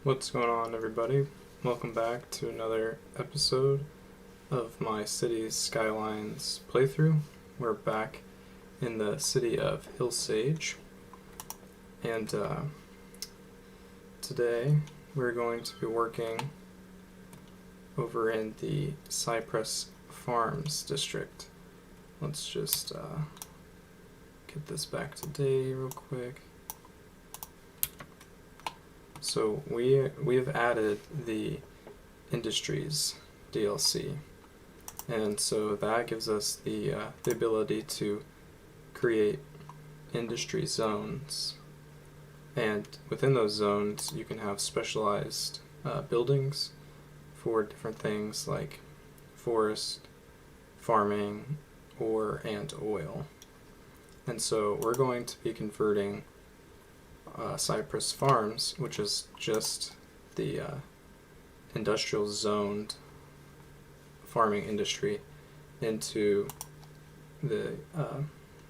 What's going on, everybody? Welcome back to another episode of my city's Skylines playthrough. We're back in the city of Hillsage, and today we're going to be working over in the Cypress Farms district. Let's just get this back to day real quick. So we've added the Industries DLC, and so that gives us the ability to create industry zones, and within those zones you can have specialized buildings for different things like forest, farming, and oil. And so we're going to be converting Cypress Farms, which is just the industrial zoned farming industry, into the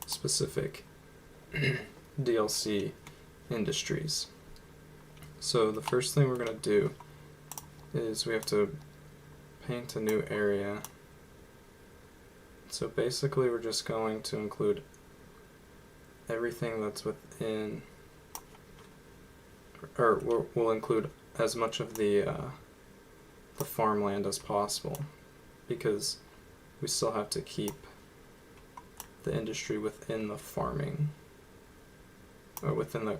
specific DLC industries. So the first thing we're going to do is we have to paint a new area. So basically we're just going to include everything that's within, or we'll include as much of the farmland as possible, because we still have to keep the industry within the farming, or within the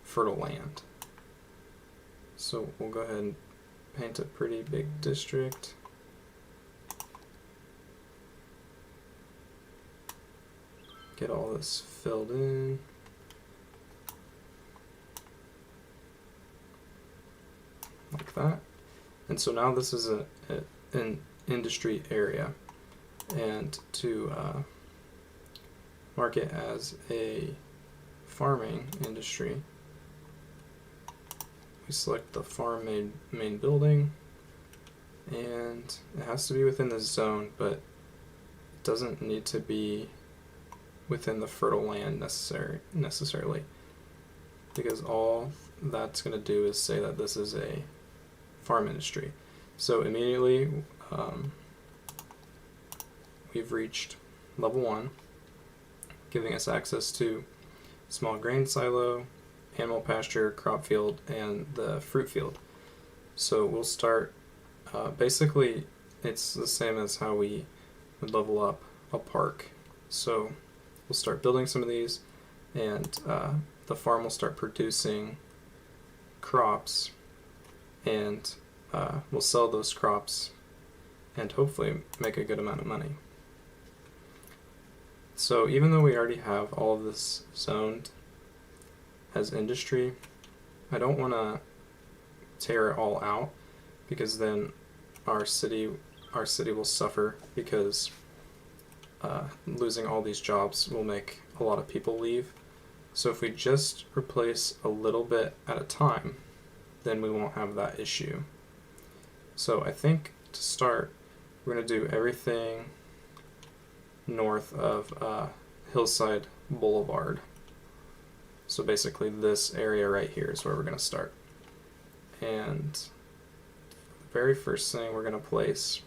fertile land. So we'll go ahead and paint a pretty big district. Get all this filled in. Like that. And so now this is an industry area, and to mark it as a farming industry, we select the farm main building, and it has to be within the zone, but it doesn't need to be within the fertile land necessarily, because all that's going to do is say that this is a farm industry. So immediately we've reached level 1, giving us access to small grain silo, animal pasture, crop field, and the fruit field. So we'll start, basically it's the same as how we would level up a park. So we'll start building some of these, and the farm will start producing crops, and we'll sell those crops and hopefully make a good amount of money. So even though we already have all of this zoned as industry, I don't want to tear it all out, because then our city will suffer, because losing all these jobs will make a lot of people leave. So if we just replace a little bit at a time, then we won't have that issue. So I think to start, we're going to do everything north of Hillside Boulevard. So basically this area right here is where we're going to start. And the very first thing, we're going to place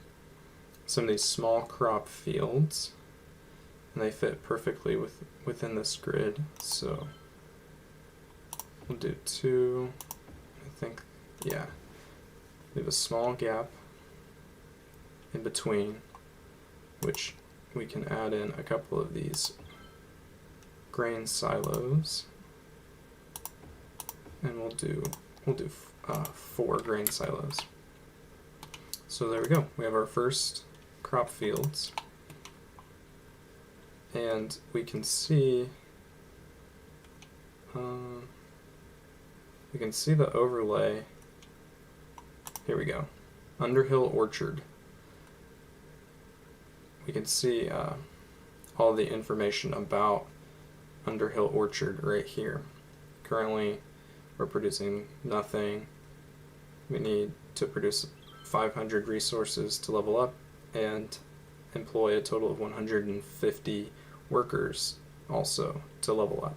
some of these small crop fields, and they fit perfectly within this grid. So we'll do 2, I think, yeah. Leave a small gap in between, which we can add in a couple of these grain silos, and we'll do 4 grain silos. So there we go. We have our first crop fields, and we can see the overlay. Here we go. Underhill Orchard. We can see all the information about Underhill Orchard right here. Currently, we're producing nothing. We need to produce 500 resources to level up and employ a total of 150 workers also to level up.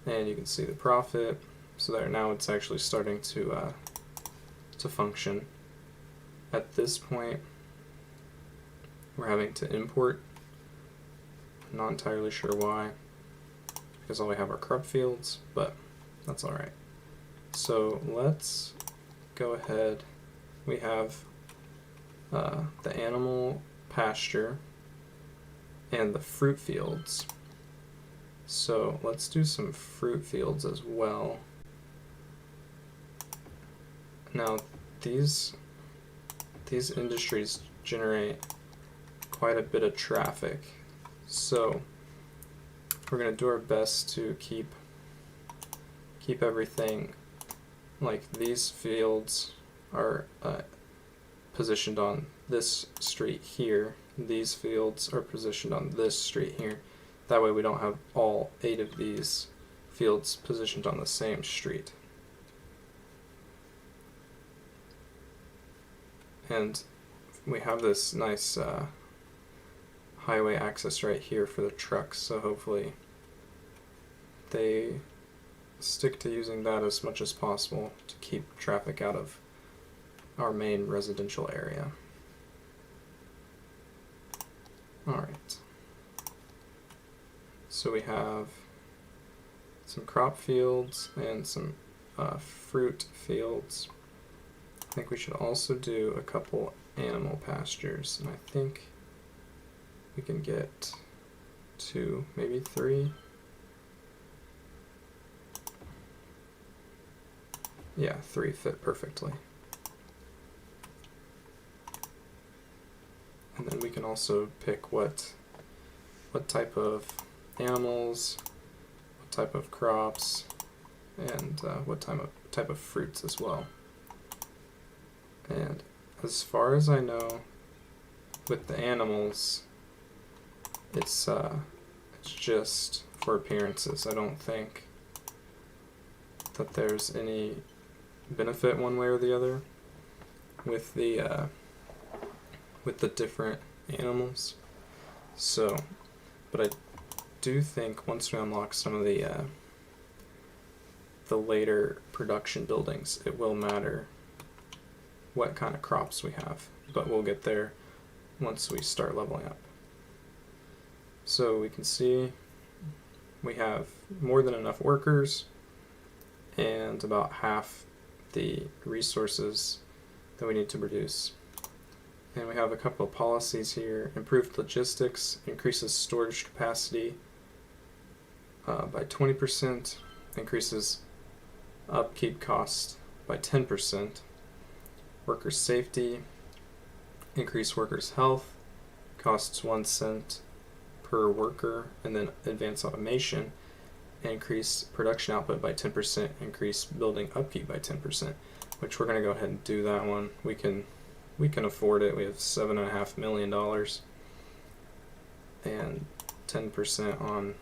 And you can see the profit, So there, now it's actually starting to function. At this point, we're having to import. I'm not entirely sure why, because all we have are crop fields, but that's alright. So let's go ahead. We have the animal pasture and the fruit fields. So let's do some fruit fields as well. Now these industries generate quite a bit of traffic, so we're going to do our best to keep everything, like these fields are positioned on this street here, these fields are positioned on this street here. That way we don't have all 8 of these fields positioned on the same street. And we have this nice highway access right here for the trucks, so hopefully they stick to using that as much as possible to keep traffic out of our main residential area. Alright. So we have some crop fields and some fruit fields. I think we should also do a couple animal pastures, and I think we can get 2, maybe 3. Yeah, 3 fit perfectly. And then we can also pick what type of animals, what type of crops, and what type of fruits as well. And as far as I know, with the animals, it's just for appearances. I don't think that there's any benefit one way or the other with the different animals. So, but I do think once we unlock some of the later production buildings, it will matter what kind of crops we have, but we'll get there once we start leveling up. So we can see we have more than enough workers and about half the resources that we need to produce. And we have a couple of policies here. Improved logistics increases storage capacity by 20%, increases upkeep cost by 10%. Worker safety, increase workers' health, costs 1 cent per worker, and then advanced automation, increase production output by 10%, increase building upkeep by 10%, which we're going to go ahead and do that one. We can afford it. We have $7.5 million, and 10% on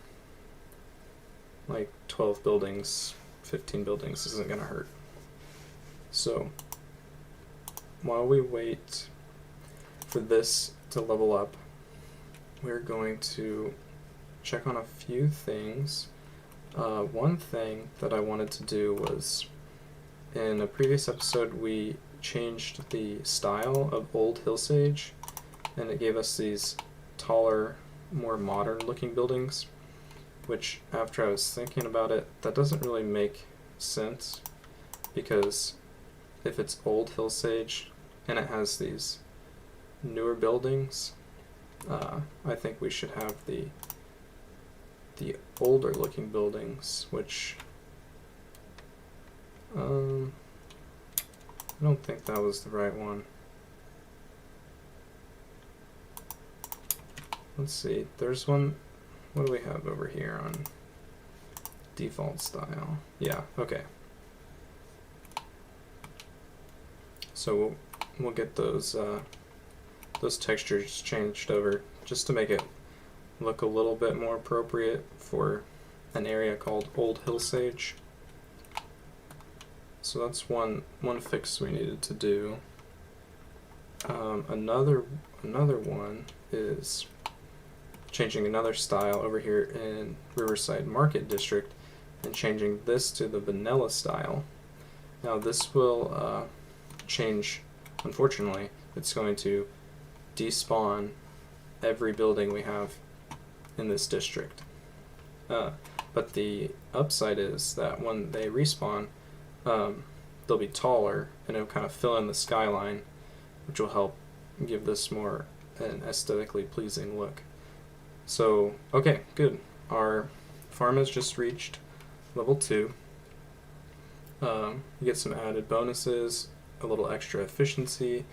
like 12 buildings, 15 buildings isn't going to hurt. So while we wait for this to level up, we're going to check on a few things. One thing that I wanted to do was, in a previous episode, we changed the style of old Hillsage, and it gave us these taller, more modern looking buildings, which after I was thinking about it, that doesn't really make sense, because if it's old Hillsage and it has these newer buildings, I think we should have the older looking buildings, which I don't think that was the right one. Let's see, there's one. What do we have over here on default style? Yeah, okay. So we'll get those textures changed over just to make it look a little bit more appropriate for an area called Old Hillsage. So that's one fix we needed to do. Another one is changing another style over here in Riverside Market District. and changing this to the vanilla style. Now this will change, unfortunately, it's going to despawn every building we have in this district. But the upside is that when they respawn, they'll be taller and it'll kind of fill in the skyline, which will help give this more an aesthetically pleasing look. So, okay, good. Our farm has just reached level 2. You get some added bonuses, a little extra efficiency,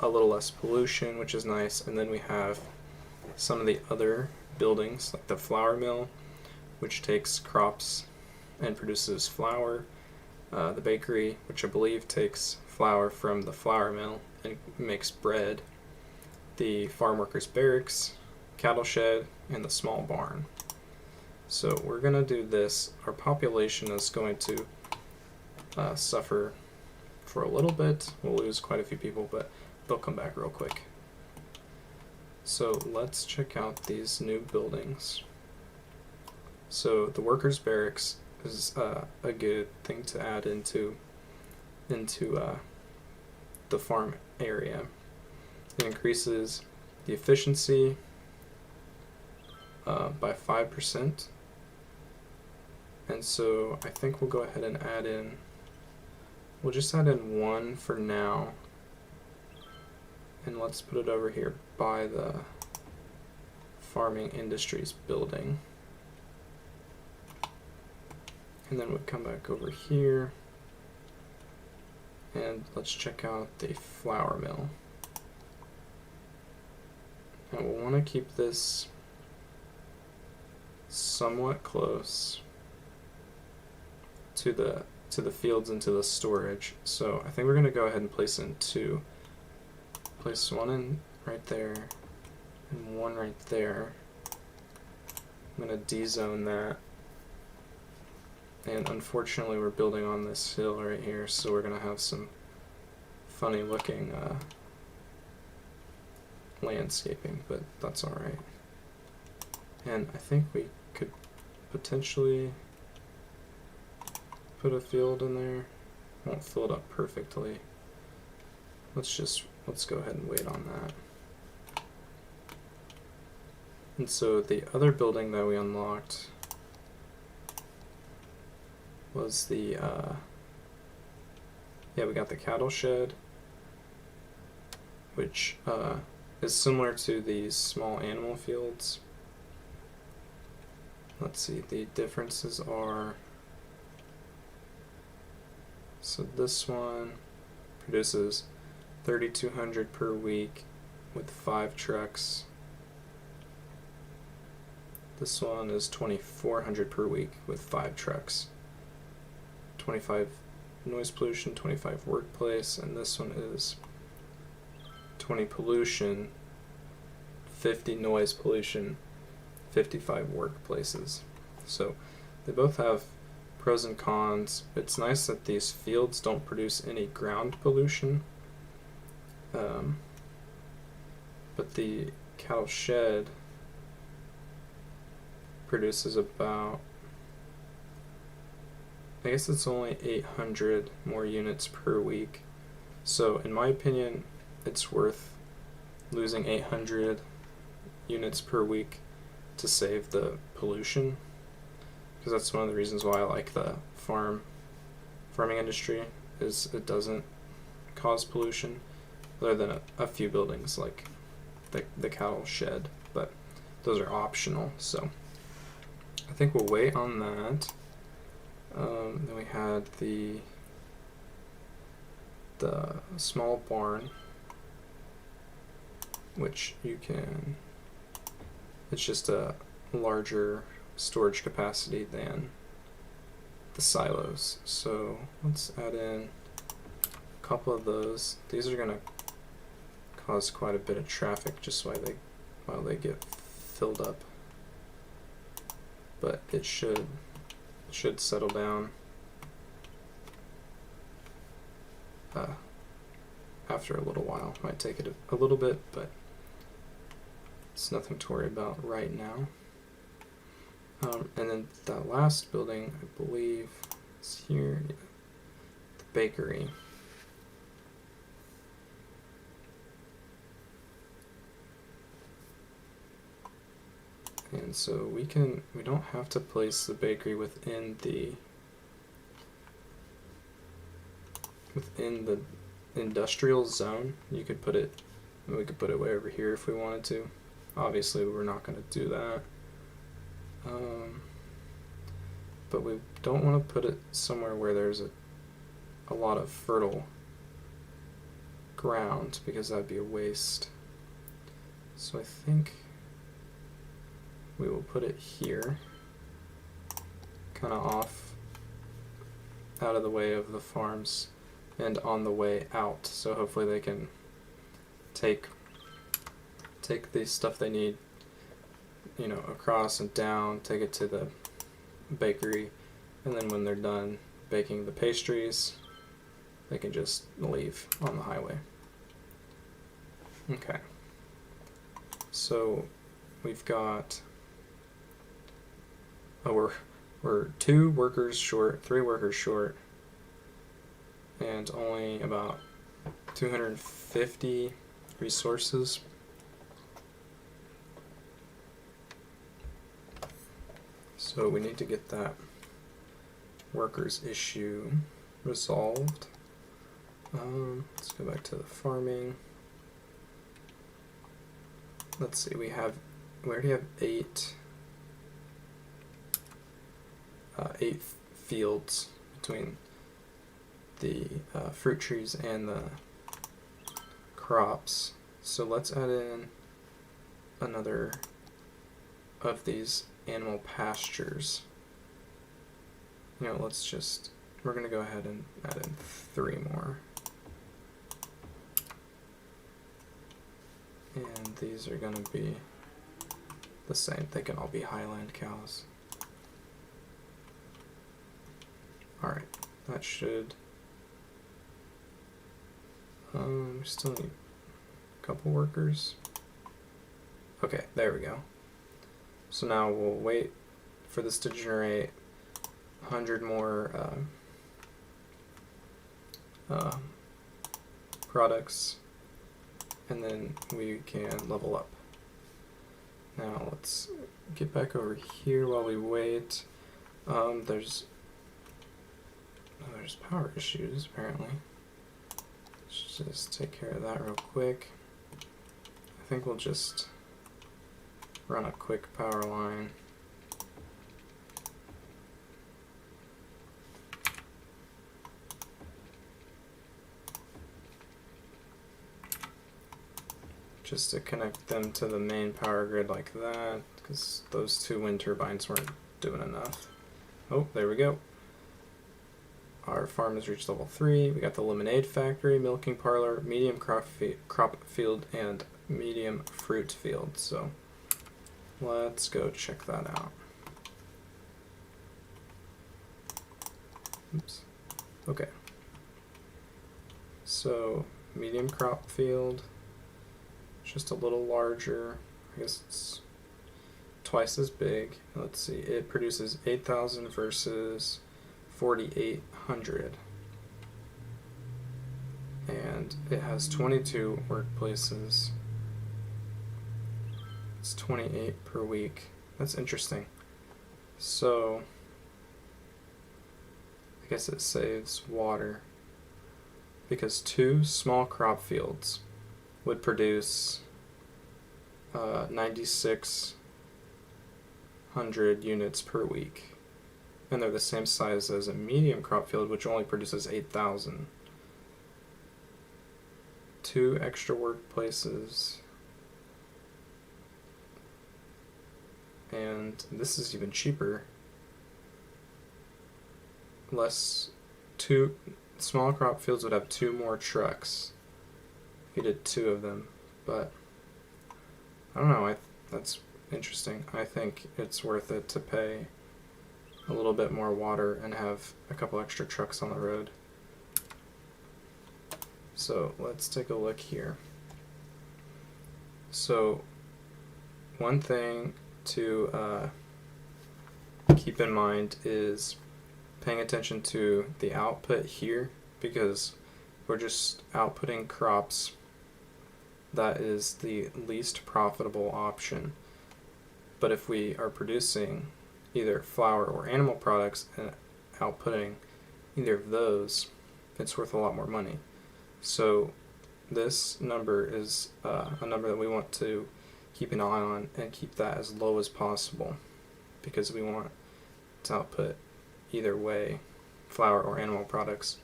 a little less pollution, which is nice, and then we have some of the other buildings, like the flour mill, which takes crops and produces flour, the bakery, which I believe takes flour from the flour mill and makes bread, the farm workers' barracks, cattle shed, and the small barn. So we're going to do this. Our population is going to suffer for a little bit. We'll lose quite a few people, but they'll come back real quick. So let's check out these new buildings. So the workers' barracks is a good thing to add into the farm area. It increases the efficiency by 5%. And so I think we'll go ahead and add in, we'll just add in 1 for now. And let's put it over here by the farming industries building. And then we'll come back over here and let's check out the flour mill. And we'll want to keep this somewhat close to the fields and to the storage. So I think we're going to go ahead and place in 2. Place 1 in right there and 1 right there. I'm going to D-zone that. And unfortunately we're building on this hill right here, so we're going to have some funny looking landscaping, but that's alright. And I think we could potentially put a field in there. Won't fill it up perfectly. Let's go ahead and wait on that. And so the other building that we unlocked was the we got the cattle shed, which is similar to these small animal fields. Let's see, the differences are, so this one produces 3,200 per week with 5 trucks. This one is 2,400 per week with 5 trucks. 25 noise pollution, 25 workplace, and this one is 20 pollution, 50 noise pollution, 55 workplaces. So they both have pros and cons. It's nice that these fields don't produce any ground pollution, but the cattle shed produces about, I guess it's only 800 more units per week. So in my opinion, it's worth losing 800 units per week to save the pollution, because that's one of the reasons why I like the farming industry, is it doesn't cause pollution, other than a few buildings like the cattle shed, but those are optional. So I think we'll wait on that. Then we had the small barn, which it's just a larger storage capacity than the silos. So let's add in a couple of those. These are going to cause quite a bit of traffic just while they get filled up, but it should settle down after a little while. Might take it a little bit, but it's nothing to worry about right now. And then the last building, I believe, is here, yeah, the bakery. And so we don't have to place the bakery within the industrial zone. We could put it way over here if we wanted to. Obviously, we're not going to do that. But we don't want to put it somewhere where there's a lot of fertile ground, because that'd be a waste. So I think we will put it here, kind of off, out of the way of the farms and on the way out. So hopefully they can take the stuff they need, you know, across and down, take it to the bakery, and then when they're done baking the pastries, they can just leave on the highway. Okay. So we've got, we're 2 workers short, 3 workers short, and only about 250 resources. So we need to get that workers issue resolved. Let's go back to the farming. Let's see, we already have 8 fields between the fruit trees and the crops. So let's add in another of these animal pastures. You know, we're going to go ahead and add in 3 more. And these are going to be the same. They can all be Highland cows. Alright, that should... we still need a couple workers. Okay, there we go. So now we'll wait for this to generate 100 more products, and then we can level up. Now let's get back over here while we wait. There's power issues apparently. Let's just take care of that real quick. I think we'll just run a quick power line. Just to connect them to the main power grid like that, because those 2 wind turbines weren't doing enough. Oh, there we go. Our farm has reached level 3. We got the lemonade factory, milking parlor, medium crop field, and medium fruit field. So let's go check that out. Oops. Okay. So medium crop field, just a little larger. I guess it's twice as big. Let's see. It produces 8,000 versus 4,800. And it has 22 workplaces. It's 28 per week. That's interesting. So I guess it saves water, because 2 small crop fields would produce 9,600 units per week, and they're the same size as a medium crop field, which only produces 8,000. 2 extra workplaces, and this is even cheaper. Two small crop fields would have 2 more trucks if you did 2 of them, but I don't know, that's interesting. I think it's worth it to pay a little bit more water and have a couple extra trucks on the road. So let's take a look here. So one thing to keep in mind is paying attention to the output here, because we're just outputting crops. That is the least profitable option. But if we are producing either flour or animal products and outputting either of those, it's worth a lot more money. So this number is a number that we want to keep an eye on and keep that as low as possible, because we want to output either way, flour or animal products,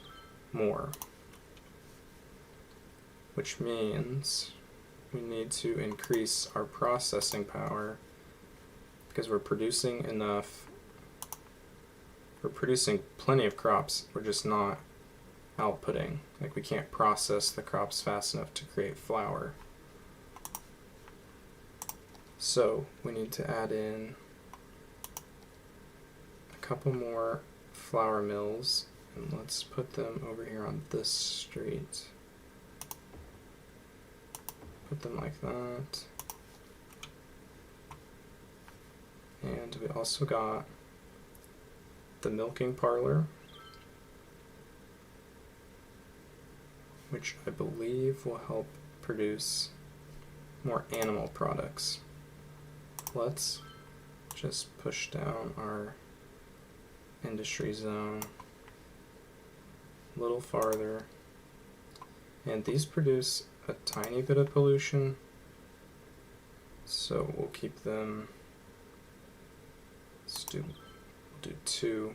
more. Which means we need to increase our processing power, because we're producing enough, we're producing plenty of crops, we're just not outputting. Like, we can't process the crops fast enough to create flour. So we need to add in a couple more flour mills, and let's put them over here on this street. Put them like that. And we also got the milking parlor, which I believe will help produce more animal products. Let's just push down our industry zone a little farther. And these produce a tiny bit of pollution, so we'll keep them. Let's do 2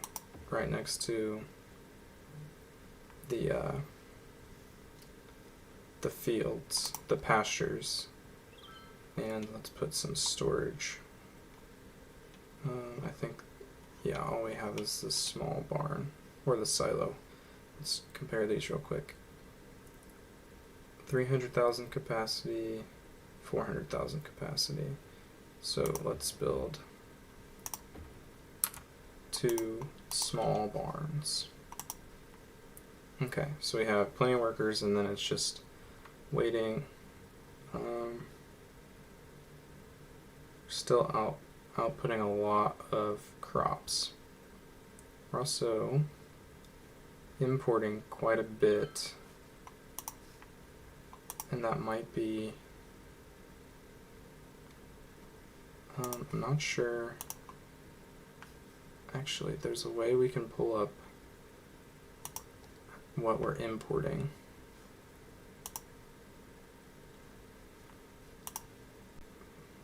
right next to the fields, the pastures, and let's put some storage. I think, yeah, all we have is this small barn, or the silo. Let's compare these real quick. 300,000 capacity, 400,000 capacity. So let's build 2 small barns. Okay, so we have plenty of workers, and then it's just waiting. Still outputting a lot of crops. We're also importing quite a bit, and that might be, I'm not sure. Actually, there's a way we can pull up what we're importing.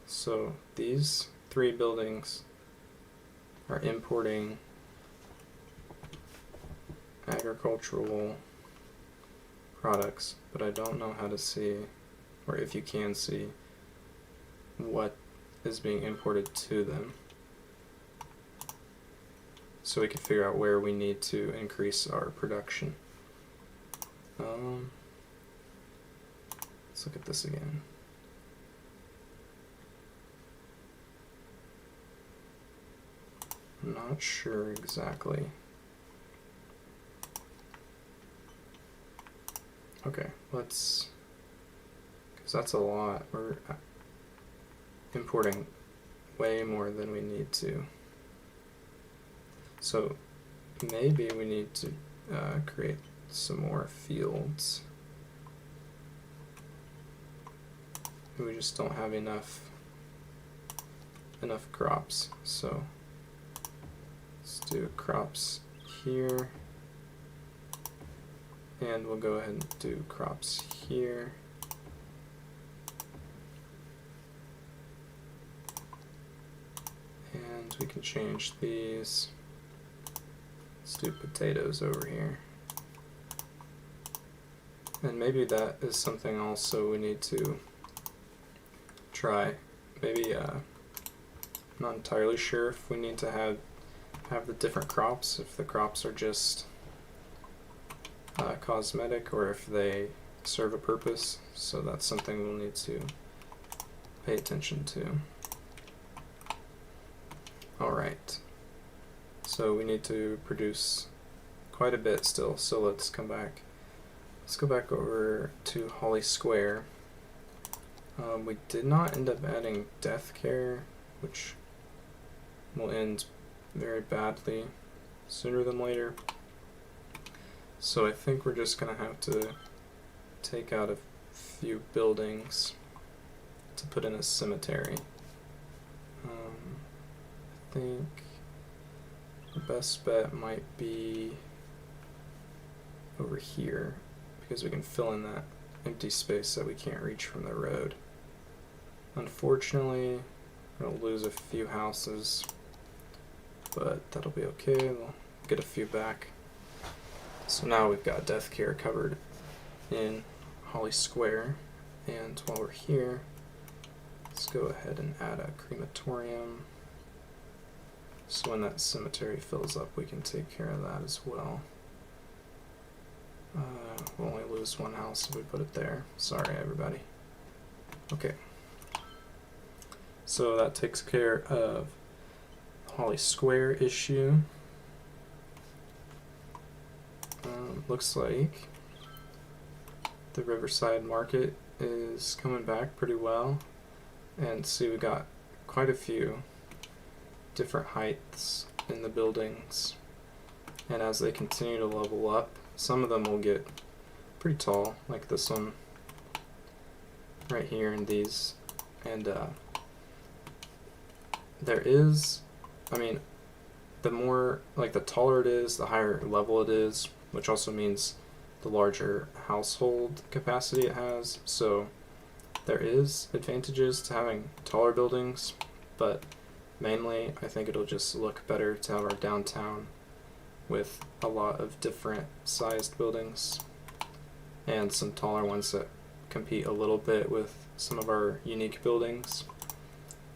So these 3 buildings are importing agricultural products, but I don't know how to see, or if you can see, what is being imported to them. So we can figure out where we need to increase our production. Let's look at this again. I'm not sure exactly. Okay, let's, because that's a lot. We're importing way more than we need to. So maybe we need to create some more fields. We just don't have enough crops. So let's do crops here, and we'll go ahead and do crops here. And we can change these. Let's do potatoes over here. And maybe that is something also we need to try. Maybe I'm not entirely sure if we need to have the different crops, if the crops are just cosmetic or if they serve a purpose. So that's something we'll need to pay attention to. Alright. So we need to produce quite a bit still, so let's come back. Let's go back over to Holly Square. We did not end up adding death care, which will end very badly sooner than later. So I think we're just going to have to take out a few buildings to put in a cemetery. I think the best bet might be over here, because we can fill in that empty space that we can't reach from the road. Unfortunately, we'll lose a few houses, but that'll be okay. We'll get a few back. So now we've got death care covered in Holly Square, and while we're here, let's go ahead and add a crematorium. So when that cemetery fills up, we can take care of that as well. We'll only lose one house if we put it there. Sorry, everybody. Okay. So that takes care of the Holly Square issue. Looks like the Riverside Market is coming back pretty well. And see, we got quite a few different heights in the buildings. And as they continue to level up, some of them will get pretty tall, like this one right here and these. And there is, I mean, the more, like the taller it is, the higher level it is, which also means the larger household capacity it has. So there is advantages to having taller buildings, but mainly I think it'll just look better to have our downtown with a lot of different sized buildings and some taller ones that compete a little bit with some of our unique buildings,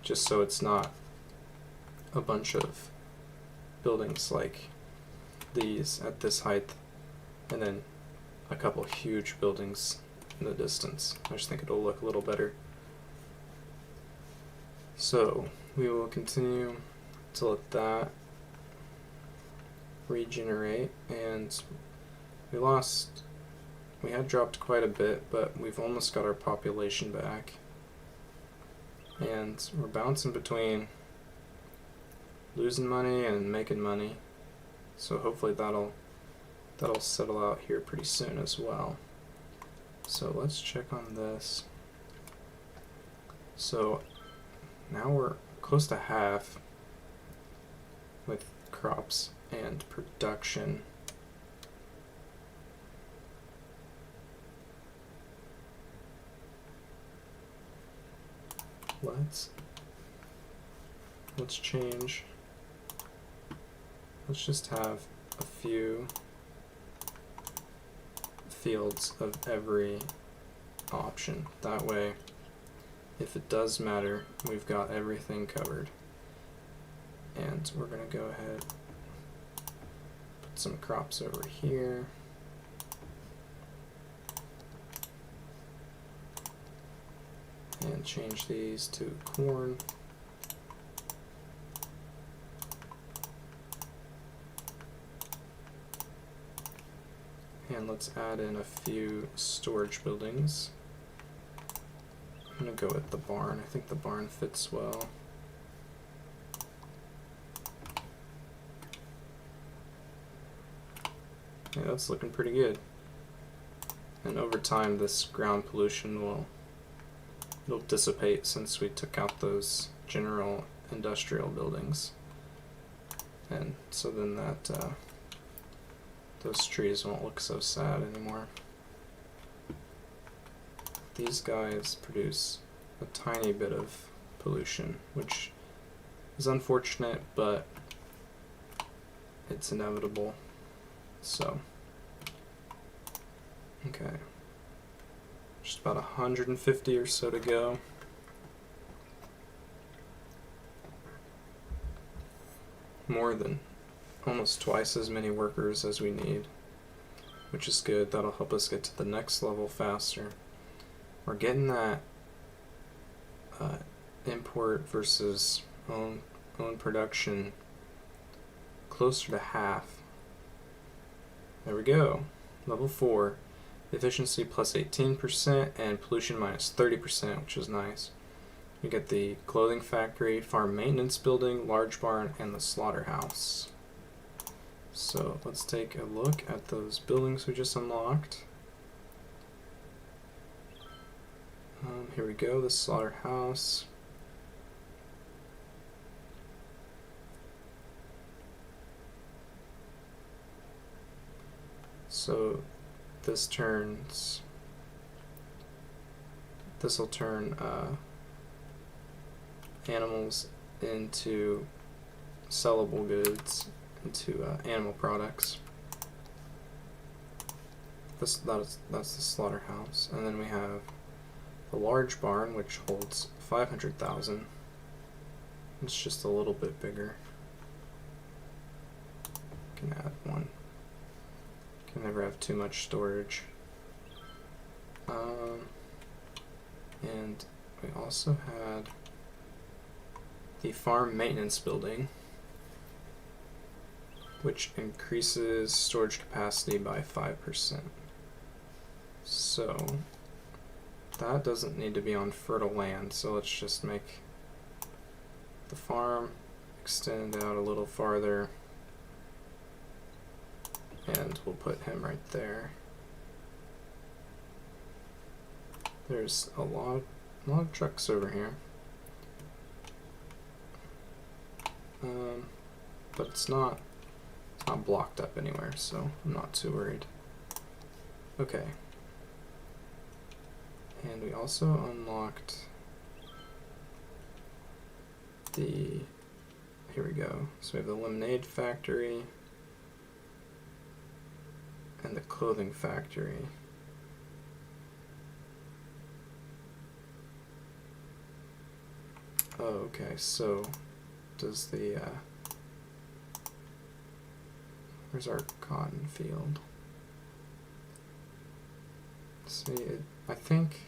just so it's not a bunch of buildings like these at this height and then a couple huge buildings in the distance. I just think it'll look a little better. So we will continue to let that regenerate, and we had dropped quite a bit, but we've almost got our population back, and we're bouncing between losing money and making money, so hopefully that'll settle out here pretty soon as well. So let's check on this. So now we're close to half with crops and production. Let's change. Let's just have a few fields of every option. That way, if it does matter, we've got everything covered. And we're going to go ahead, put some crops over here. And change these to corn. And let's add in a few storage buildings. I'm going to go with the barn. I think the barn fits well. Yeah, that's looking pretty good. And over time, this ground pollution it'll dissipate since we took out those general industrial buildings. And so then those trees won't look so sad anymore. These guys produce a tiny bit of pollution, which is unfortunate, but it's inevitable. So, okay. Just about 150 or so to go. More than almost twice as many workers as we need, which is good. That'll help us get to the next level faster. We're getting that import versus own production closer to half. There we go. Level 4. Efficiency plus 18% and pollution minus 30%, which is nice. We get the clothing factory, farm maintenance building, large barn, and the slaughterhouse. So let's take a look at those buildings we just unlocked. Here we go, the slaughterhouse. So this will turn animals into sellable goods, into animal products. That's the slaughterhouse, and then we have the large barn, which holds 500,000. It's just a little bit bigger. Can add one. Can never have too much storage. And we also had the farm maintenance building, which increases storage capacity by 5%. So that doesn't need to be on fertile land, so let's just make the farm extend out a little farther, and we'll put him right there. There's a lot of trucks over here, but it's not blocked up anywhere, so I'm not too worried. Okay, and we also unlocked the, here we go, so we have the lemonade factory and the clothing factory. Oh, okay, so does the, where's our cotton field? See, I think,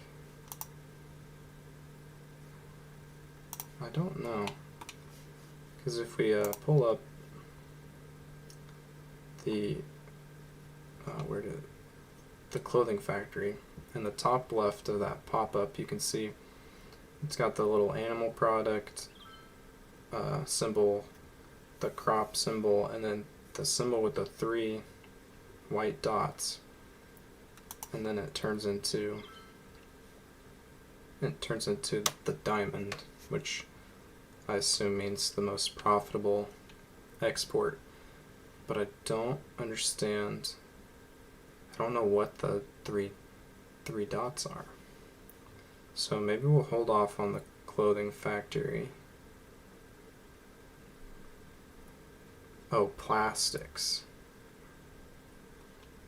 I don't know, because if we pull up the, the clothing factory, in the top left of that pop-up, you can see it's got the little animal product symbol, the crop symbol, and then the symbol with the 3 white dots, and then it turns into the diamond, which I assume means the most profitable export. But I don't understand. I don't know what the three dots are. So maybe we'll hold off on the clothing factory. Oh, plastics.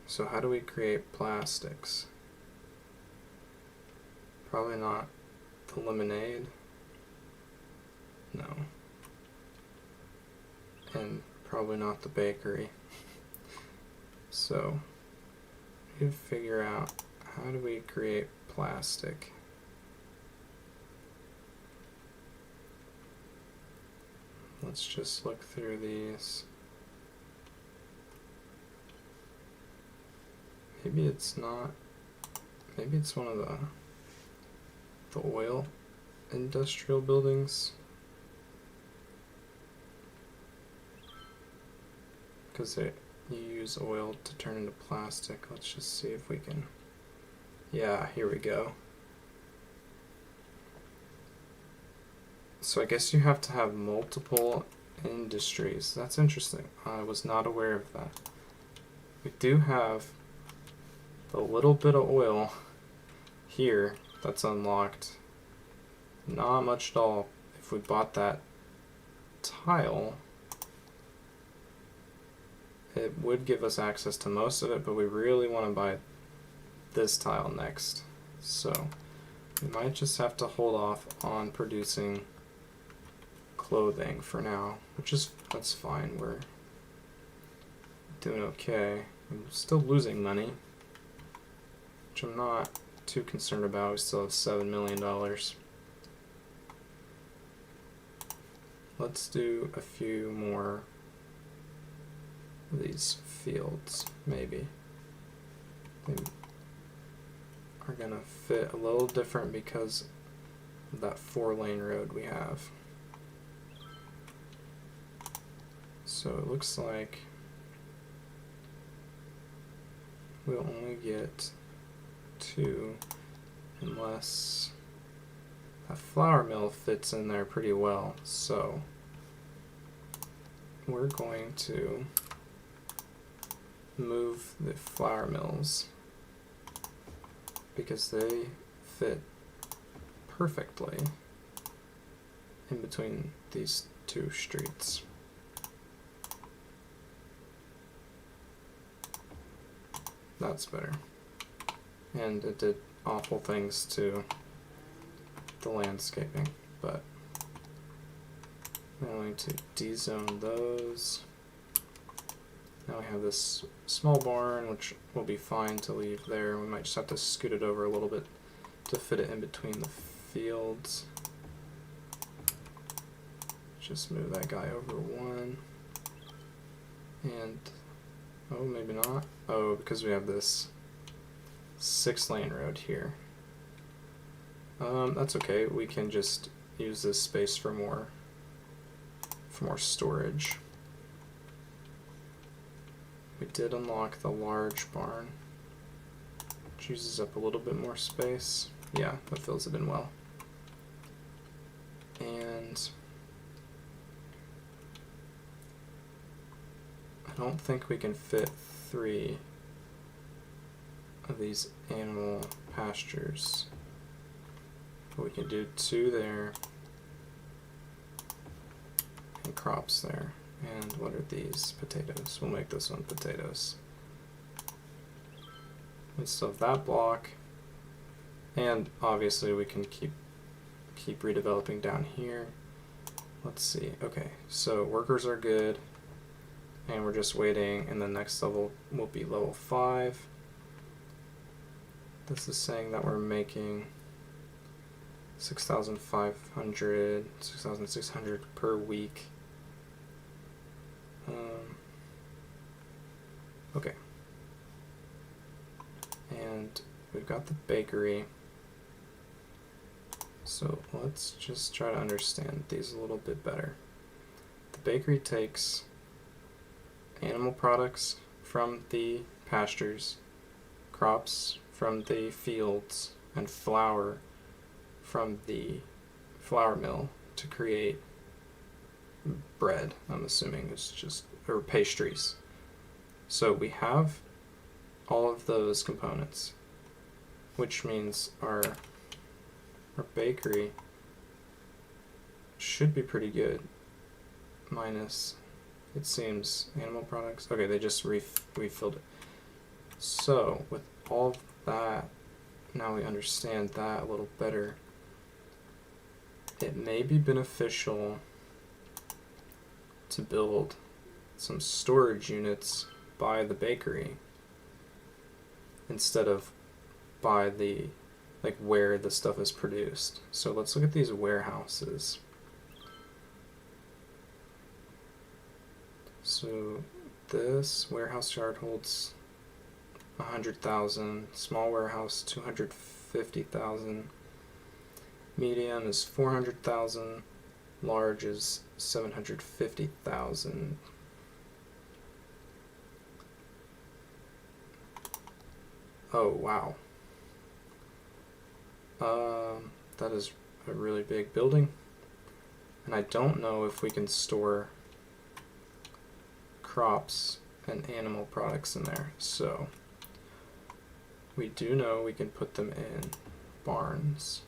So how do we create plastics? Probably not the lemonade. No. And probably not the bakery. So we need to figure out, how do we create plastic? Let's just look through these. Maybe it's not, maybe it's one of the oil industrial buildings, because you use oil to turn into plastic. Let's just see if we can, yeah, here we go. So I guess you have to have multiple industries. That's interesting. I was not aware of that. We do have a little bit of oil here that's unlocked. Not much at all. If we bought that tile, it would give us access to most of it, but we really want to buy this tile next. So we might just have to hold off on producing clothing for now, that's fine. We're doing okay. I'm still losing money, which I'm not too concerned about. We still have $7 million. Let's do a few more of these fields, maybe. They are gonna fit a little different because that 4-lane road we have. So it looks like we'll only get 2 unless that flour mill fits in there pretty well. So we're going to move the flour mills because they fit perfectly in between these 2 streets. That's better. And it did awful things to the landscaping, but I'm going to dezone those. Now we have this small barn, which will be fine to leave there. We might just have to scoot it over a little bit to fit it in between the fields. Just move that guy over 1. And, oh, maybe not. Oh, because we have this 6-lane road here. That's okay. We can just use this space for more storage. We did unlock the large barn, which uses up a little bit more space. Yeah, that fills it in well. And I don't think we can fit 3 of these animal pastures, but we can do 2 there and crops there. And what are these? Potatoes. We'll make this one potatoes. We still have that block, and obviously we can keep redeveloping down here. Let's see. Okay, so workers are good, and we're just waiting, and the next level will be level 5. This is saying that we're making 6,500, 6,600 per week. Okay. And we've got the bakery. So let's just try to understand these a little bit better. The bakery takes animal products from the pastures, crops from the fields, and flour from the flour mill to create bread, I'm assuming it's just, or pastries. So we have all of those components, which means our bakery should be pretty good, minus, it seems, animal products. Okay, they just refilled it. So with all of that, now we understand that a little better. It may be beneficial to build some storage units by the bakery instead of by the, like, where the stuff is produced. So let's look at these warehouses. So this warehouse yard holds 100,000, small warehouse 250,000, medium is 400,000, large is 750,000. Oh, wow. That is a really big building. And I don't know if we can store crops and animal products in there. So we do know we can put them in barns.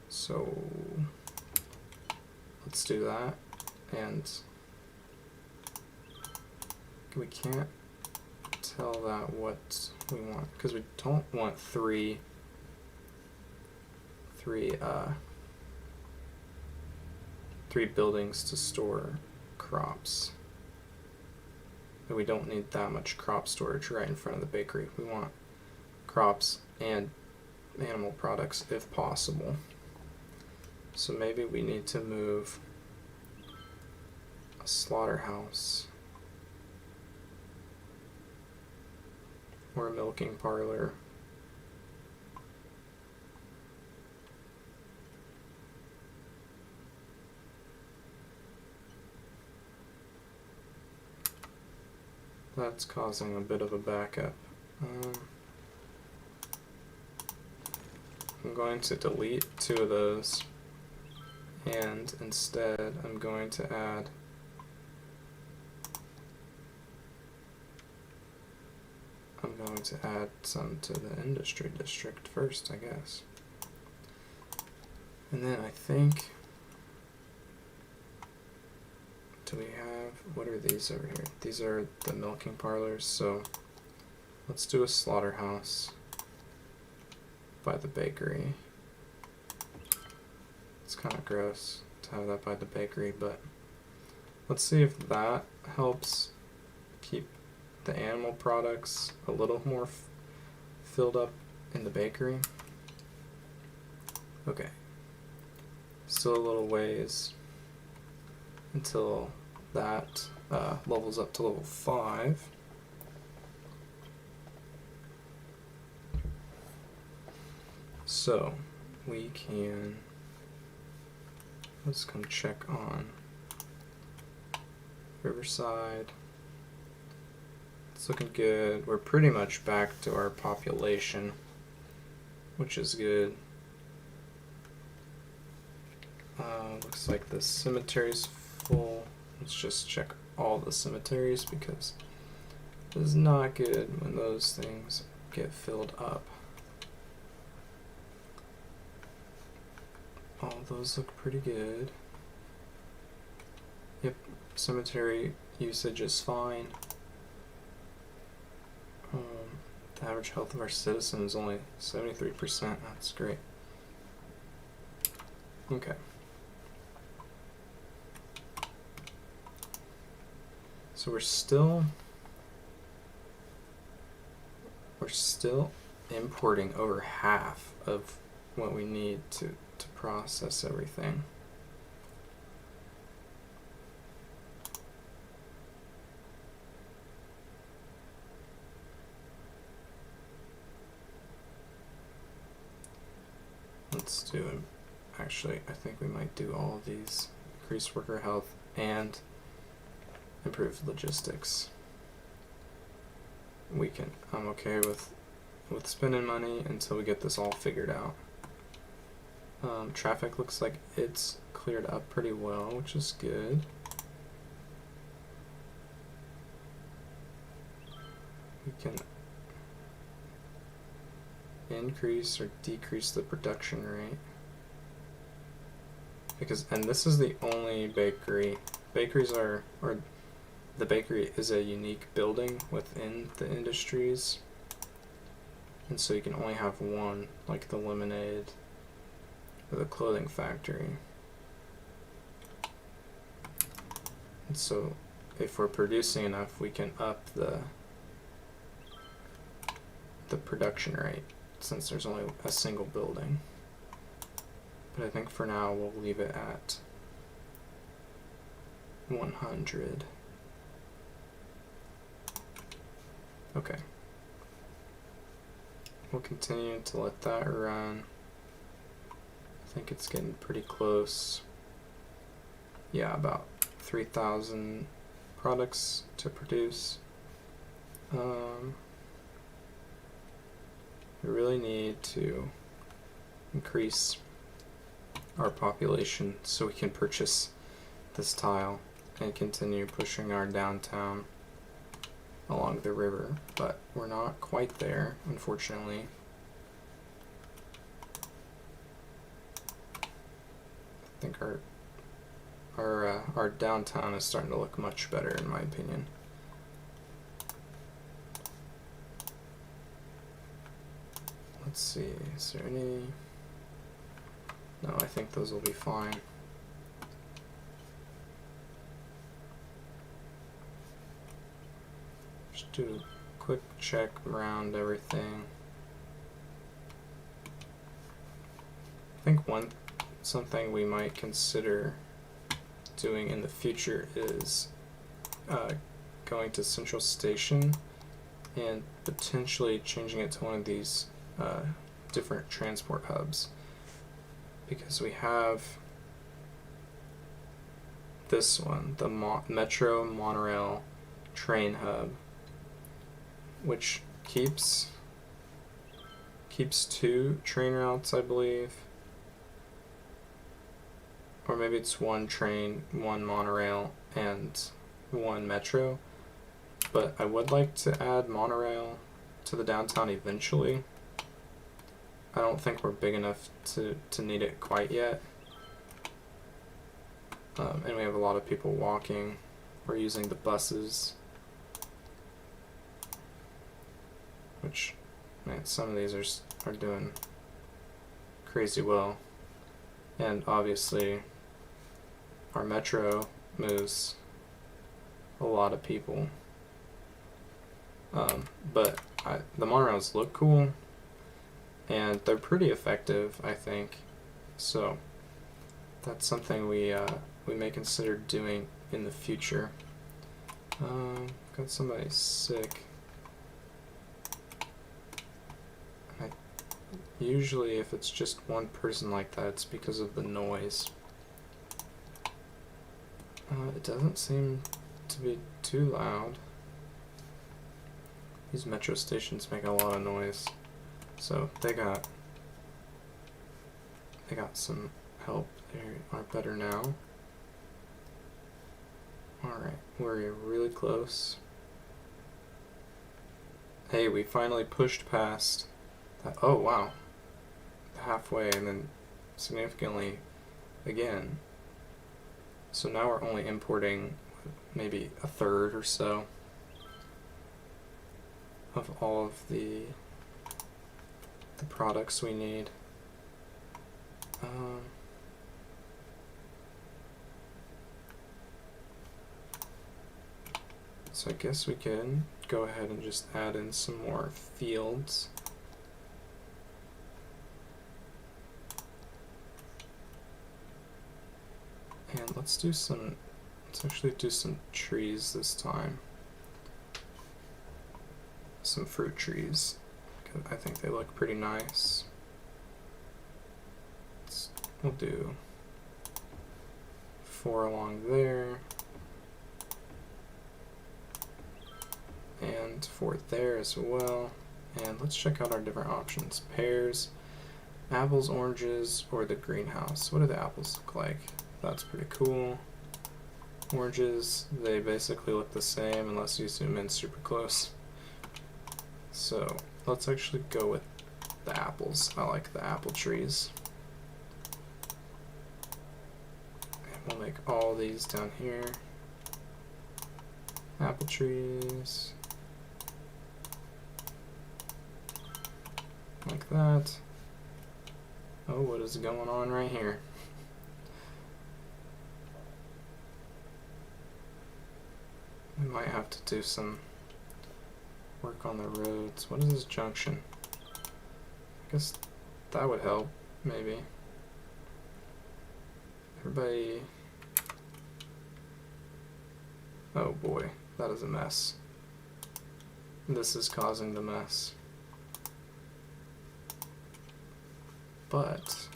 So let's do that. And we can't tell that what we want because we don't want three buildings to store crops. But we don't need that much crop storage right in front of the bakery. We want crops and animal products if possible. So maybe we need to move a slaughterhouse or a milking parlor That's causing a bit of a backup. I'm going to delete 2 of those, and instead I'm going to add some to the industry district first, I guess. And then I think, do we have, what are these over here? These are the milking parlors, so let's do a slaughterhouse by the bakery. It's kind of gross to have that by the bakery, but let's see if that helps keep the animal products a little more filled up in the bakery. Okay, still a little ways until that levels up to level 5. So we can, let's come check on Riverside. It's looking good. We're pretty much back to our population, which is good. Looks like the cemetery's full. Let's just check all the cemeteries because it is not good when those things get filled up. All those look pretty good. Yep, cemetery usage is fine. The average health of our citizens is only 73%. That's great. Okay. So we're still importing over half of what we need to process everything. Let's do, actually, I think we might do all of these. Increase worker health and improve logistics. I'm okay with spending money until we get this all figured out. Traffic looks like it's cleared up pretty well, which is good. We can increase or decrease the production rate. And this is the only bakery. The bakery is a unique building within the industries. And so you can only have one, like the lemonade or the clothing factory. And so if we're producing enough, we can up the production rate since there's only a single building. But I think for now we'll leave it at 100. Okay. We'll continue to let that run. I think it's getting pretty close. Yeah, about 3,000 products to produce. We really need to increase our population so we can purchase this tile and continue pushing our downtown along the river, but we're not quite there, unfortunately. I think our downtown is starting to look much better, in my opinion. Let's see, is there any? No, I think those will be fine. Just do a quick check around everything. I think something we might consider doing in the future is going to Central Station and potentially changing it to one of these different transport hubs, because we have this one, the Metro Monorail train hub, which keeps 2 train routes, I believe. Or maybe it's 1 train, 1 monorail, and 1 metro. But I would like to add monorail to the downtown eventually. I don't think we're big enough to need it quite yet. And we have a lot of people walking. We're using the buses. Which, man, some of these are doing crazy well. And obviously, our metro moves a lot of people. But the monorails look cool, and they're pretty effective, I think. So that's something we may consider doing in the future. Got somebody sick. Usually if it's just one person like that, it's because of the noise. It doesn't seem to be too loud. These metro stations make a lot of noise. So they got some help. They are better now. Alright, we're really close. Hey, we finally pushed past that. Oh wow. Halfway, and then significantly again. So now we're only importing maybe a third or so of all of the products we need. So I guess we can go ahead and just add in some more fields. And let's actually do some trees this time. Some fruit trees. I think they look pretty nice. We'll do 4 along there. And 4 there as well. And let's check out our different options. Pears, apples, oranges, or the greenhouse. What do the apples look like? That's pretty cool. Oranges, they basically look the same unless you zoom in super close. So let's actually go with the apples. I like the apple trees. And we'll make all these down here. Apple trees. Like that. Oh, what is going on right here? We might have to do some work on the roads. What is this junction? I guess that would help, maybe. Everybody... Oh boy, that is a mess. This is causing the mess. But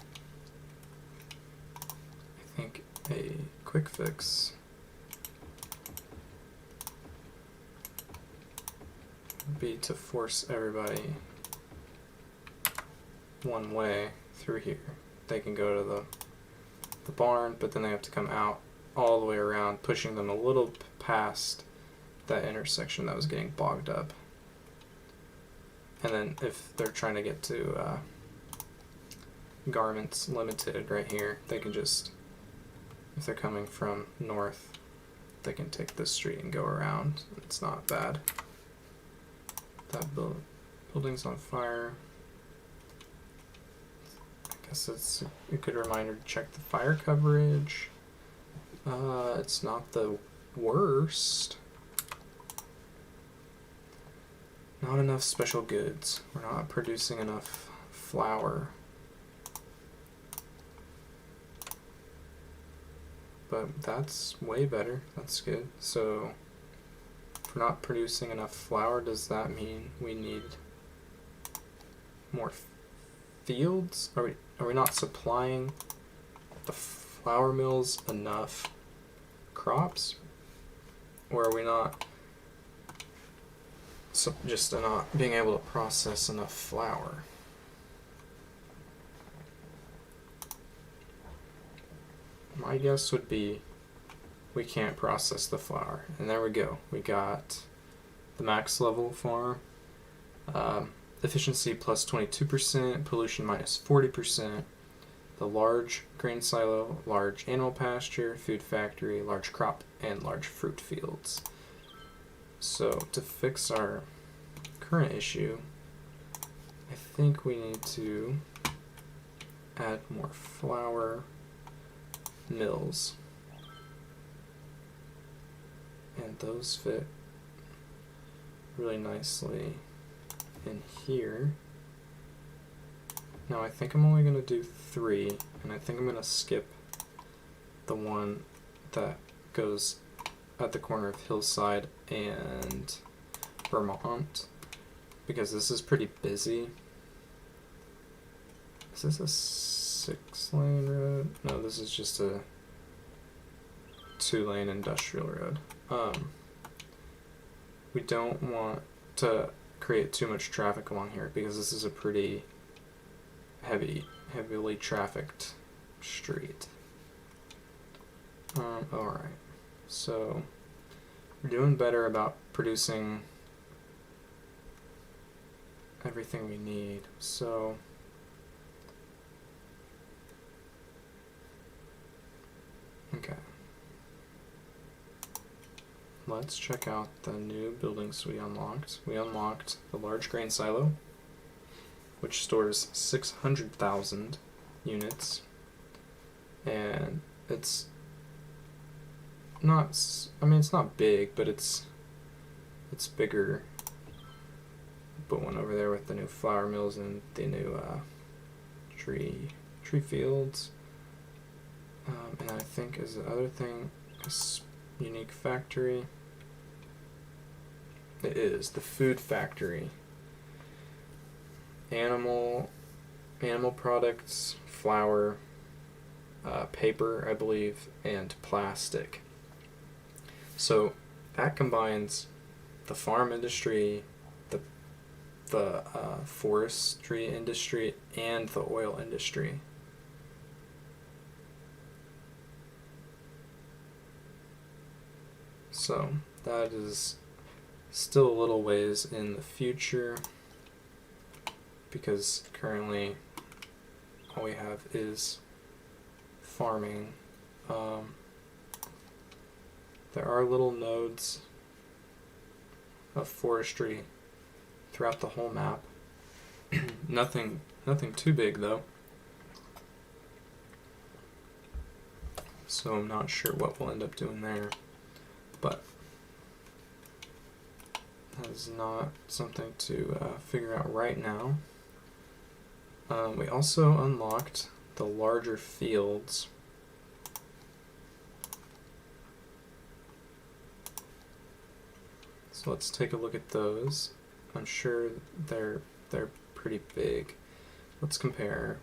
I think a quick fix would be to force everybody one way through here. They can go to the barn, but then they have to come out all the way around, pushing them a little past that intersection that was getting bogged up. And then if they're trying to get to Garments Limited right here, they can just, if they're coming from north, they can take this street and go around. It's not bad. That building's on fire. I guess it's a good reminder to check the fire coverage. It's not the worst. Not enough special goods. We're not producing enough flour. But that's way better. That's good. So if we're not producing enough flour, does that mean we need more fields? Are we not supplying the flour mills enough crops? Or are we not So just not being able to process enough flour. My guess would be we can't process the flour. And there we go. We got the max level farm. Efficiency plus 22%, pollution minus 40%, the large grain silo, large animal pasture, food factory, large crop, and large fruit fields. So to fix our current issue, I think we need to add more flour mills. And those fit really nicely in here. Now I think I'm only going to do 3, and I think I'm going to skip the one that goes at the corner of Hillside and Vermont, because this is pretty busy. Is this a 6-lane road? No, this is just a 2-lane industrial road. We don't want to create too much traffic along here because this is a pretty heavily trafficked street. Alright, so we're doing better about producing everything we need. So okay, let's check out the new buildings we unlocked. We unlocked the large grain silo, which stores 600,000 units, and it's not, I mean, it's not big, but it's bigger. Put one over there with the new flour mills and the new tree fields. And I think is the other thing, a unique factory. It is the food factory. Animal products, flour, paper, I believe, and plastic. So that combines the farm industry, the forestry industry, and the oil industry. So that is still a little ways in the future, because currently all we have is farming. There are little nodes of forestry throughout the whole map. Nothing too big though. So I'm not sure what we'll end up doing there, but that is not something to figure out right now. We also unlocked the larger fields. So let's take a look at those. I'm sure they're pretty big. Let's compare.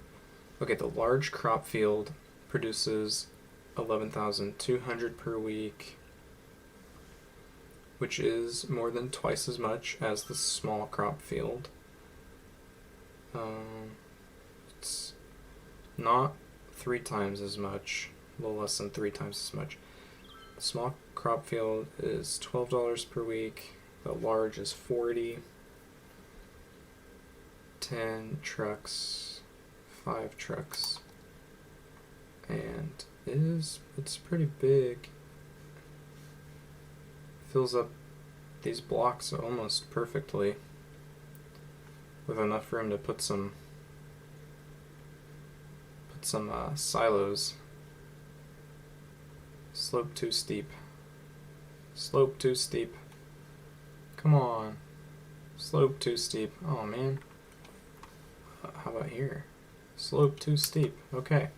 Okay, the large crop field produces 11,200 per week, which is more than twice as much as the small crop field. It's not 3 times as much, a little less than 3 times as much. The small crop field is $12 per week. The large is $40. 10 trucks, 5 trucks, and it's pretty big. Fills up these blocks almost perfectly, with enough room to put some silos. Slope too steep. Slope too steep. Come on. Slope too steep. Oh man. How about here? Slope too steep. Okay.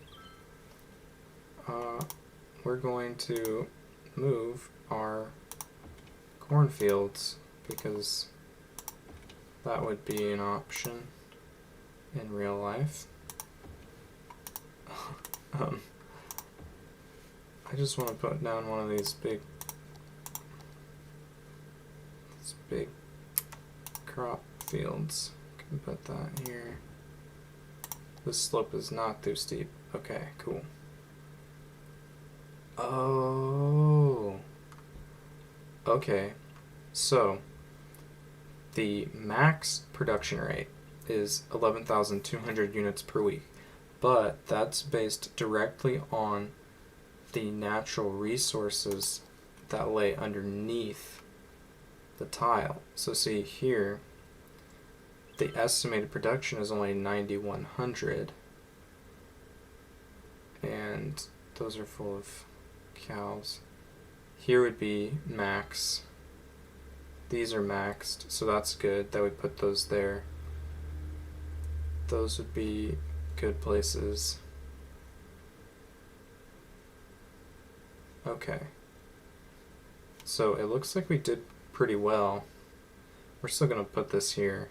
We're going to move our cornfields because that would be an option in real life. I just want to put down one of these big crop fields. Can put that here. This slope is not too steep. Okay, cool. Oh. Okay. So, the max production rate is 11,200 units per week, but that's based directly on the natural resources that lay underneath the tile. So see here, the estimated production is only 9,100, and those are full of cows. Here would be max. These are maxed, so that's good that we put those there. Those would be good places. Okay. So it looks like we did pretty well. We're still going to put this here.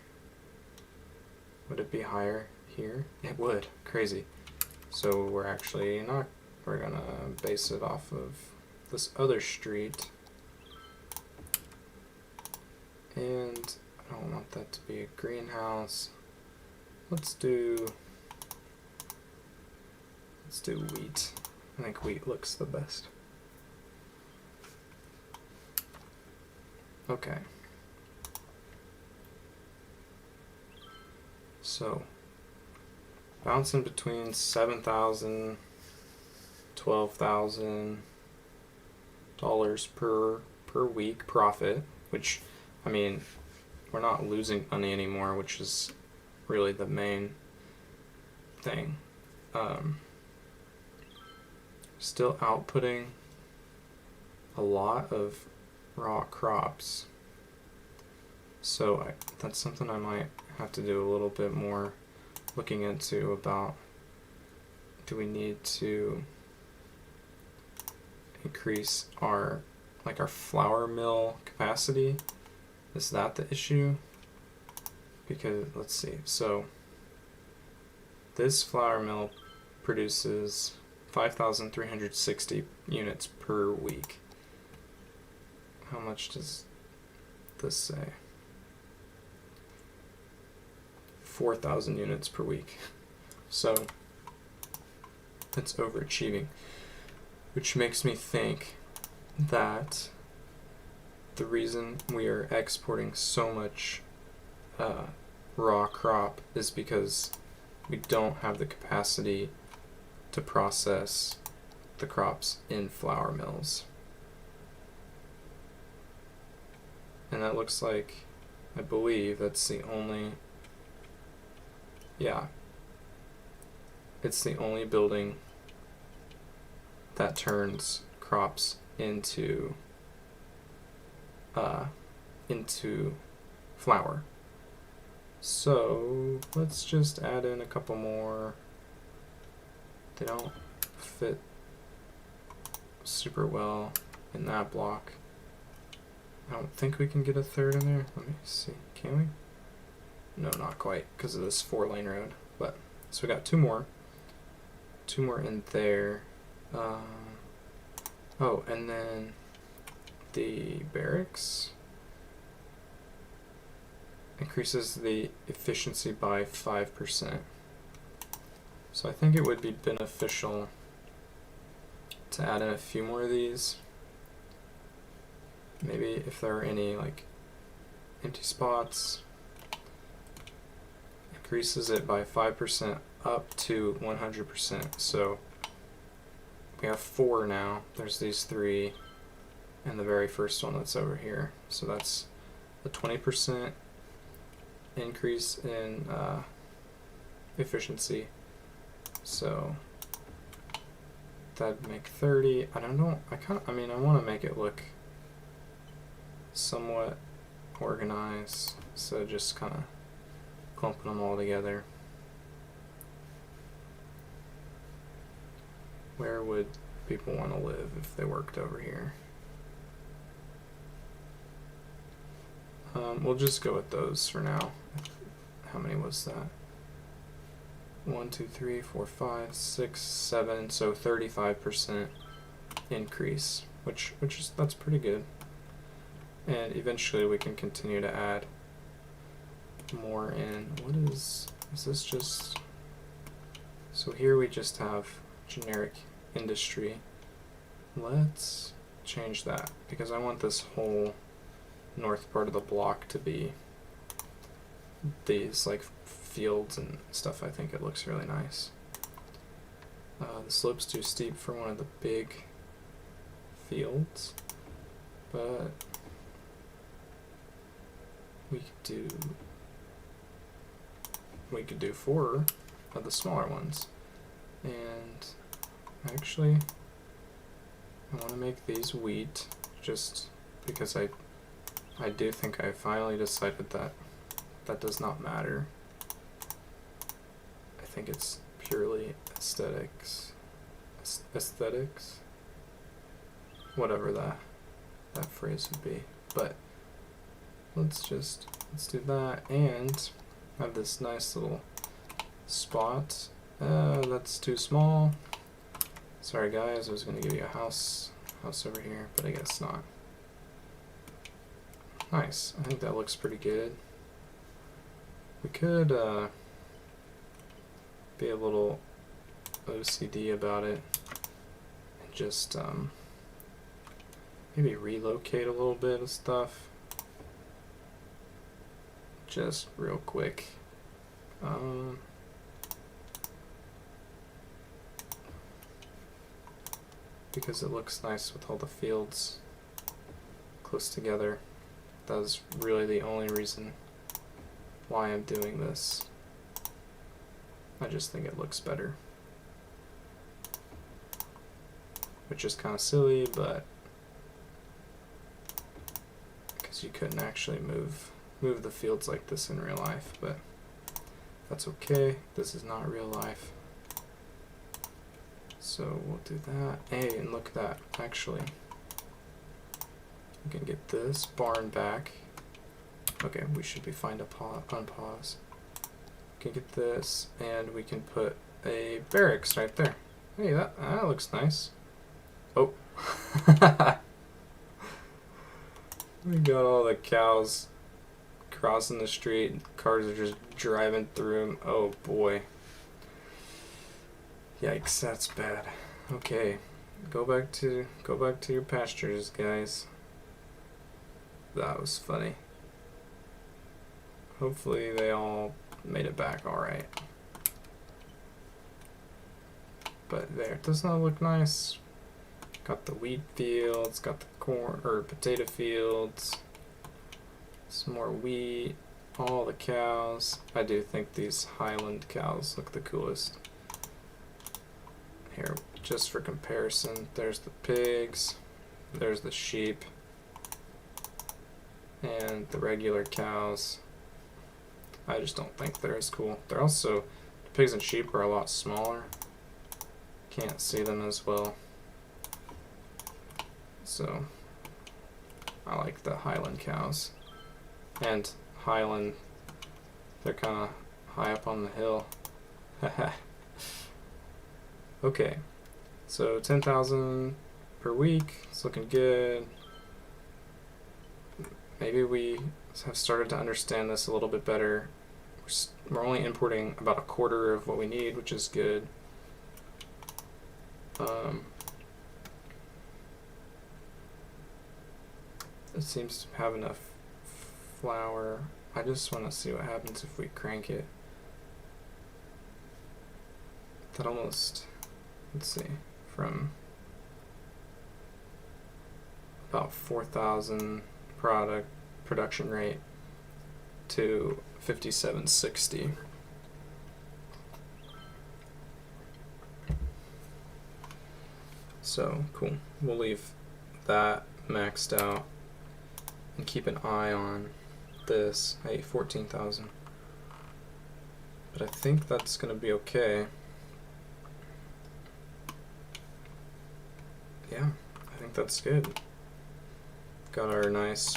Would it be higher here? It would. Crazy. So we're actually not, we're going to base it off of this other street. And I don't want that to be a greenhouse. Let's do wheat. I think wheat looks the best. Okay. So bouncing between 7,000, $12,000 per week profit, which, I mean, we're not losing money anymore, which is really the main thing. Still outputting a lot of raw crops, so that's something I might have to do a little bit more looking into about. Do we need to increase our flour mill capacity? Is that the issue? Because let's see, so this flour mill produces 5,360 units per week. How much does this say? 4,000 units per week. So that's overachieving, which makes me think that the reason we are exporting so much raw crop is because we don't have the capacity to process the crops in flour mills. And that looks like, I believe that's the only, yeah, it's the only building that turns crops into flour. So let's just add in a couple more. They don't fit super well in that block. I don't think we can get a third in there. Let me see. Can we? No, not quite, because of this 4-lane road. But so we got two more in there. Oh, and then the barracks increases the efficiency by 5%. So I think it would be beneficial to add in a few more of these. Maybe if there are any empty spots, increases it by 5% up to 100%. So we have 4 now. There's these 3 and the very first one that's over here. So that's a 20% increase in efficiency. So that'd make 30. I don't know. I want to make it look somewhat organized, so just kind of clumping them all together. Where would people want to live if they worked over here? We'll just go with those for now. How many was that? 1, 2, 3, 4, 5, 6, 7. So 35% increase, which is, that's pretty good. And eventually we can continue to add more in, what is this just, so here we just have generic industry. Let's change that because I want this whole north part of the block to be these like fields and stuff. I think it looks really nice. The slope's too steep for one of the big fields, but we could do 4 of the smaller ones. And actually I want to make these wheat just because I do think I finally decided that that does not matter. I think it's purely aesthetics, whatever that phrase would be. But let's do that and have this nice little spot. That's too small. Sorry guys, I was gonna give you a house over here, but I guess not. Nice. I think that looks pretty good. We could be a little OCD about it and just maybe relocate a little bit of stuff. Just real quick. Because it looks nice with all the fields close together. That is really the only reason why I'm doing this. I just think it looks better. Which is kind of silly, but because you couldn't actually move the fields like this in real life, but that's okay. This is not real life. So we'll do that. Hey, and look at that. Actually, we can get this barn back. Okay, we should be fine to unpause. We can get this, and we can put a barracks right there. Hey, that looks nice. Oh. We got all the cows crossing the street. Cars are just driving through them. Oh boy. Yikes, that's bad. Okay, go back to your pastures, guys. That was funny. Hopefully they all made it back all right. But there, doesn't that look nice? Got the wheat fields, got the corn or potato fields, some more wheat, all the cows. I do think these Highland cows look the coolest. Here, just for comparison, there's the pigs, there's the sheep, and the regular cows. I just don't think they're as cool. They're also, the pigs and sheep are a lot smaller. Can't see them as well. So, I like the Highland cows. And Highland, they're kind of high up on the hill. Haha. Okay, so 10,000 per week, it's looking good. Maybe we have started to understand this a little bit better. We're only importing about a quarter of what we need, which is good. It seems to have enough flour. I just want to see what happens if we crank it. That almost, let's see, from about 4,000 production rate to 5760. So cool. We'll leave that maxed out and keep an eye on this. Hey, 14,000. But I think that's gonna be okay. Yeah, I think that's good. Got our nice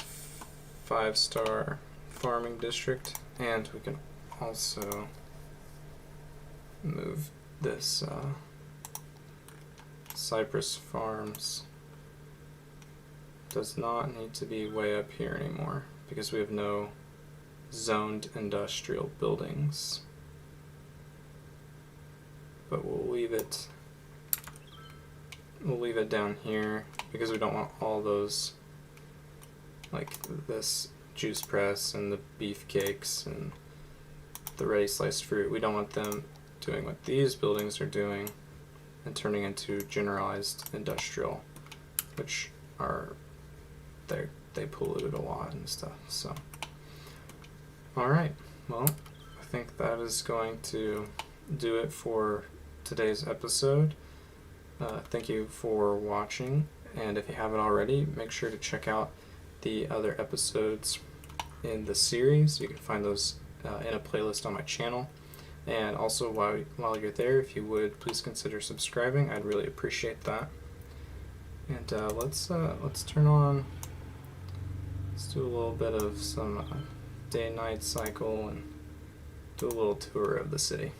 5-star farming district, and we can also move this Cypress Farms. Does not need to be way up here anymore because we have no zoned industrial buildings. But we'll leave it down here because we don't want all those, like this juice press and the beef cakes and the ready sliced fruit. We don't want them doing what these buildings are doing and turning into generalized industrial, which are they polluted a lot and stuff. So alright, well, I think that is going to do it for today's episode. Thank you for watching, and if you haven't already, make sure to check out the other episodes in the series. You can find those in a playlist on my channel. And also, while you're there, if you would please consider subscribing, I'd really appreciate that. And let's turn on. Let's do a little bit of some day-night cycle and do a little tour of the city.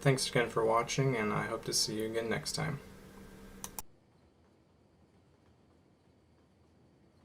Thanks again for watching, and I hope to see you again next time.